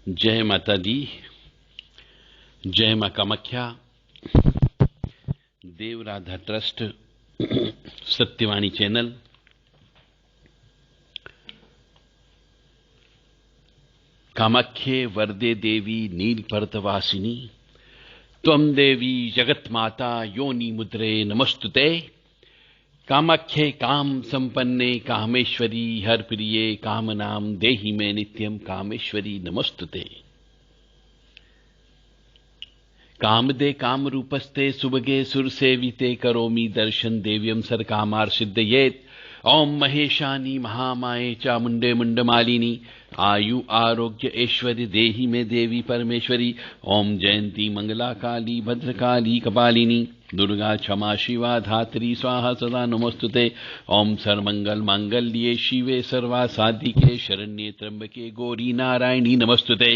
जय माता दी, जय मां कामाख्या। देव राधा ट्रस्ट, सत्यवाणी चैनल। कामाख्ये वरदे देवी नीलपर्वतवासिनी त्वं देवी जगत्माता योनि मुद्रे नमस्तुते। कामाख्ये काम संपन्ने कामेश्वरी हर प्रिये कामनाम देहि मे नित्यम कामेश्वरी नमस्तुते। कामदे काम रूपस्ते सुभगे सुर सेविते करोमि दर्शन देव्यम सर कामार सिद्धयेत। ओम महेशानी महामाये चामुंडे मुंडमालिनी आयु आरोग्य ऐश्वर्य देहि में देवी परमेश्वरी। ओम जयंती मंगला काली भद्रकाली कपालिनी दुर्गा क्षमा शिवा धात्री स्वाहा सदा नमोस्तुते। ओम सर्वमंगल मांगल्ये शिवे सर्वा साधिके शरण्ये त्र्यंबके गौरी नारायणी नमस्तुते।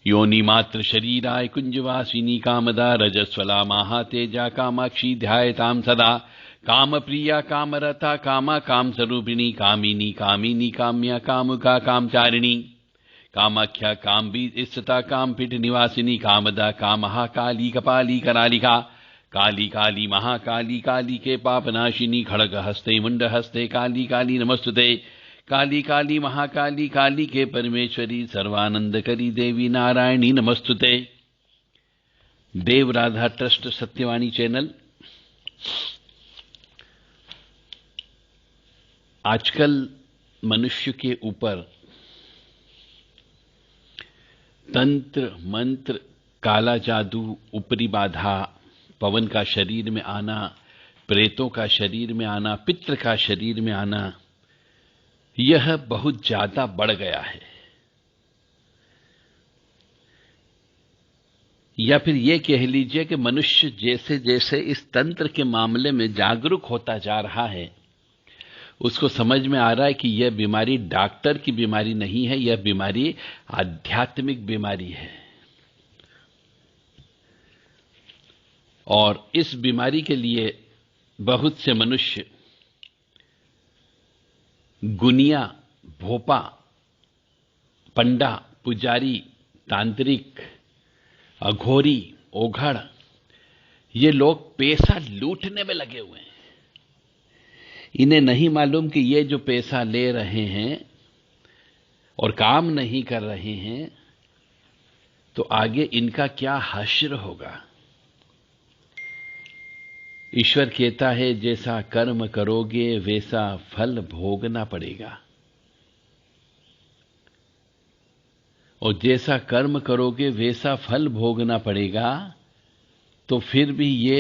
योनि मात्र शरीराय कुंजवासिनी कामदा रजस्वला महातेजा कामाक्षी ध्यायताम सदा। काम प्रिया कामरता कामा काम स्वरूपिणी कामिनी कामिनी काम्या कामुका कामचारिणी। कामाख्या काम बीज स्थिता काम पीठ निवासिनी कामदा कामहा काली कपाली करालिका। काली काली महाकाली काली के पापनाशिनी खड़ग हस्ते मुंड हस्ते काली काली नमस्तुते। काली काली महाकाली काली के परमेश्वरी सर्वानंद करी देवी नारायणी नमस्तुते। देव राधा ट्रस्ट सत्यवाणी चैनल। आजकल मनुष्य के ऊपर तंत्र मंत्र, काला जादू, ऊपरी बाधा, पवन का शरीर में आना, प्रेतों का शरीर में आना, पितृ का शरीर में आना, यह बहुत ज्यादा बढ़ गया है। या फिर यह कह लीजिए कि मनुष्य जैसे जैसे इस तंत्र के मामले में जागरूक होता जा रहा है, उसको समझ में आ रहा है कि यह बीमारी डॉक्टर की बीमारी नहीं है, यह बीमारी आध्यात्मिक बीमारी है। और इस बीमारी के लिए बहुत से मनुष्य गुनिया, भोपा, पंडा, पुजारी, तांत्रिक, अघोरी, ओघड़, ये लोग पैसा लूटने में लगे हुए हैं। इन्हें नहीं मालूम कि ये जो पैसा ले रहे हैं और काम नहीं कर रहे हैं, तो आगे इनका क्या हश्र होगा। ईश्वर कहता है जैसा कर्म करोगे वैसा फल भोगना पड़ेगा। और जैसा कर्म करोगे वैसा फल भोगना पड़ेगा, तो फिर भी ये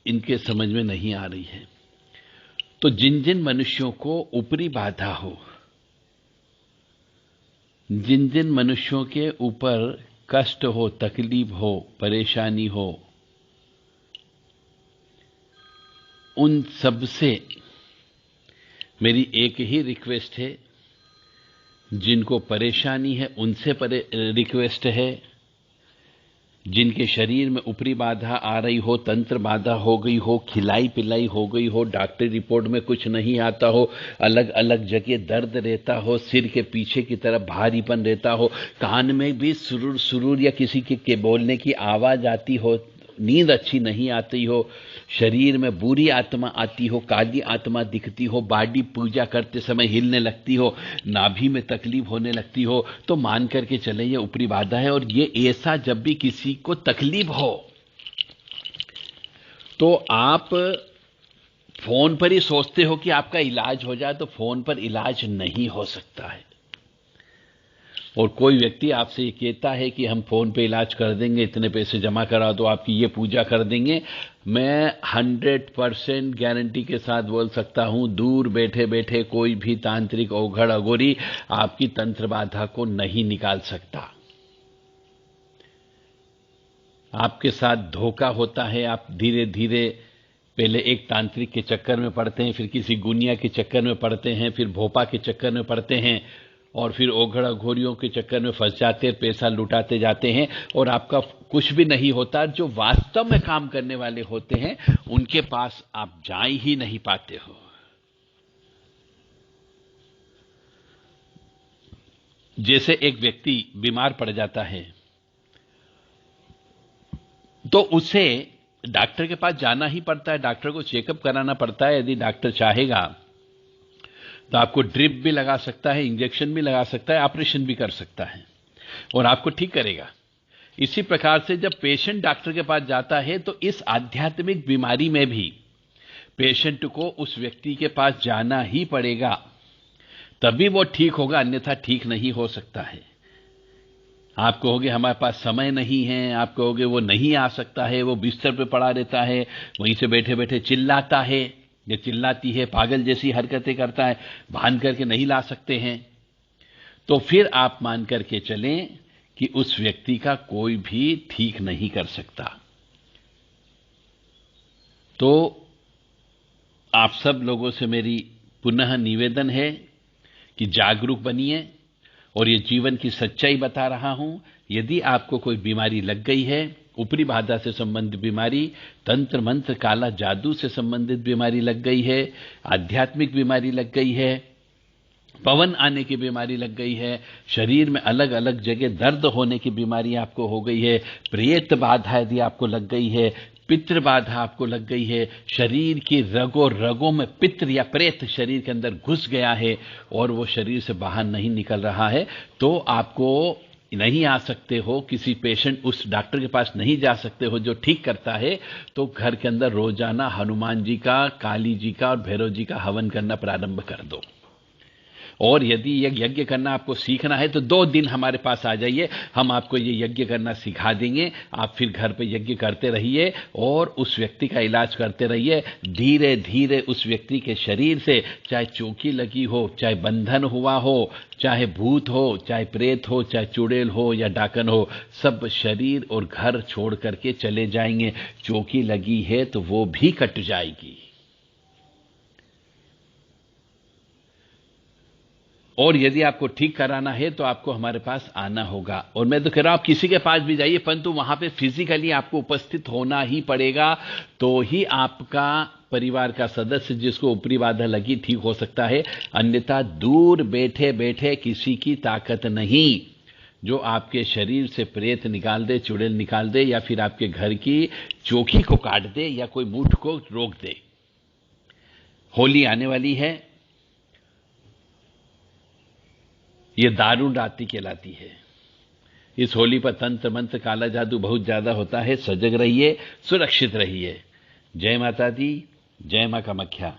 इनके समझ में नहीं आ रही है। तो जिन जिन मनुष्यों को ऊपरी बाधा हो, जिन जिन मनुष्यों के ऊपर कष्ट हो, तकलीफ हो, परेशानी हो, उन सब से मेरी एक ही रिक्वेस्ट है। जिनको परेशानी है उनसे रिक्वेस्ट है। जिनके शरीर में ऊपरी बाधा आ रही हो, तंत्र बाधा हो गई हो, खिलाई पिलाई हो गई हो, डॉक्टरी रिपोर्ट में कुछ नहीं आता हो, अलग अलग जगह दर्द रहता हो, सिर के पीछे की तरफ भारीपन रहता हो, कान में भी सुरूर सुरूर या किसी के बोलने की आवाज आती हो, नींद अच्छी नहीं आती हो, शरीर में बुरी आत्मा आती हो, काली आत्मा दिखती हो, बाडी पूजा करते समय हिलने लगती हो, नाभि में तकलीफ होने लगती हो, तो मान करके चले ये ऊपरी बाधा है। और ये ऐसा जब भी किसी को तकलीफ हो तो आप फोन पर ही सोचते हो कि आपका इलाज हो जाए, तो फोन पर इलाज नहीं हो सकता है। और कोई व्यक्ति आपसे ये कहता है कि हम फोन पे इलाज कर देंगे, इतने पैसे जमा करा दो, आपकी ये पूजा कर देंगे, मैं 100% गारंटी के साथ बोल सकता हूं, दूर बैठे बैठे कोई भी तांत्रिक, ओघड़, अघोरी आपकी तंत्र बाधा को नहीं निकाल सकता। आपके साथ धोखा होता है। आप धीरे धीरे पहले एक तांत्रिक के चक्कर में पड़ते हैं, फिर किसी गुनिया के चक्कर में पड़ते हैं, फिर भोपा के चक्कर में पड़ते हैं, और फिर ओघड़ अघोरियों के चक्कर में फंस जाते हैं, पैसा लुटाते जाते हैं, और आपका कुछ भी नहीं होता। जो वास्तव में काम करने वाले होते हैं उनके पास आप जा ही नहीं पाते हो। जैसे एक व्यक्ति बीमार पड़ जाता है तो उसे डॉक्टर के पास जाना ही पड़ता है, डॉक्टर को चेकअप कराना पड़ता है। यदि डॉक्टर चाहेगा तो आपको ड्रिप भी लगा सकता है, इंजेक्शन भी लगा सकता है, ऑपरेशन भी कर सकता है और आपको ठीक करेगा। इसी प्रकार से जब पेशेंट डॉक्टर के पास जाता है तो इस आध्यात्मिक बीमारी में भी पेशेंट को उस व्यक्ति के पास जाना ही पड़ेगा, तभी वो ठीक होगा, अन्यथा ठीक नहीं हो सकता है। आप कहोगे हमारे पास समय नहीं है, आप कहोगे वो नहीं आ सकता है, वो बिस्तर पे पड़ा रहता है, वहीं से बैठे बैठे चिल्लाता है या चिल्लाती है, पागल जैसी हरकतें करता है, भान करके नहीं ला सकते हैं, तो फिर आप मान करके चलें कि उस व्यक्ति का कोई भी ठीक नहीं कर सकता। तो आप सब लोगों से मेरी पुनः निवेदन है कि जागरूक बनिए, और ये जीवन की सच्चाई बता रहा हूं। यदि आपको कोई बीमारी लग गई है, ऊपरी बाधा से संबंधित बीमारी, तंत्र मंत्र काला जादू से संबंधित बीमारी लग गई है, आध्यात्मिक बीमारी लग गई है, पवन आने की बीमारी लग गई है, शरीर में अलग अलग जगह दर्द होने की बीमारी आपको हो गई है, प्रेत बाधा यदि आपको लग गई है, पितृ बाधा आपको लग गई है, शरीर की रगों रगों में पितृ या प्रेत शरीर के अंदर घुस गया है और वो शरीर से बाहर नहीं निकल रहा है, तो आपको नहीं आ सकते हो, किसी पेशेंट उस डॉक्टर के पास नहीं जा सकते हो जो ठीक करता है, तो घर के अंदर रोजाना हनुमान जी का, काली जी का और भैरव जी का हवन करना प्रारंभ कर दो। और यदि ये यज्ञ करना आपको सीखना है तो 2 दिन हमारे पास आ जाइए, हम आपको ये यज्ञ करना सिखा देंगे। आप फिर घर पे यज्ञ करते रहिए और उस व्यक्ति का इलाज करते रहिए। धीरे धीरे उस व्यक्ति के शरीर से, चाहे चौकी लगी हो, चाहे बंधन हुआ हो, चाहे भूत हो, चाहे प्रेत हो, चाहे चुड़ैल हो या डाकन हो, सब शरीर और घर छोड़ करके चले जाएंगे। चौकी लगी है तो वो भी कट जाएगी। और यदि आपको ठीक कराना है तो आपको हमारे पास आना होगा। और मैं तो कह रहा हूं आप किसी के पास भी जाइए, परंतु वहां पे फिजिकली आपको उपस्थित होना ही पड़ेगा, तो ही आपका परिवार का सदस्य जिसको ऊपरी बाधा लगी ठीक हो सकता है। अन्यथा दूर बैठे बैठे किसी की ताकत नहीं, जो आपके शरीर से प्रेत निकाल दे, चुड़ैल निकाल दे, या फिर आपके घर की चौकी को काट दे, या कोई मूठ को रोक दे। होली आने वाली है, ये दारुण रात्रि कहलाती है। इस होली पर तंत्र मंत्र काला जादू बहुत ज्यादा होता है। सजग रहिए, सुरक्षित रहिए। जय माता दी, जय मां कामाख्या।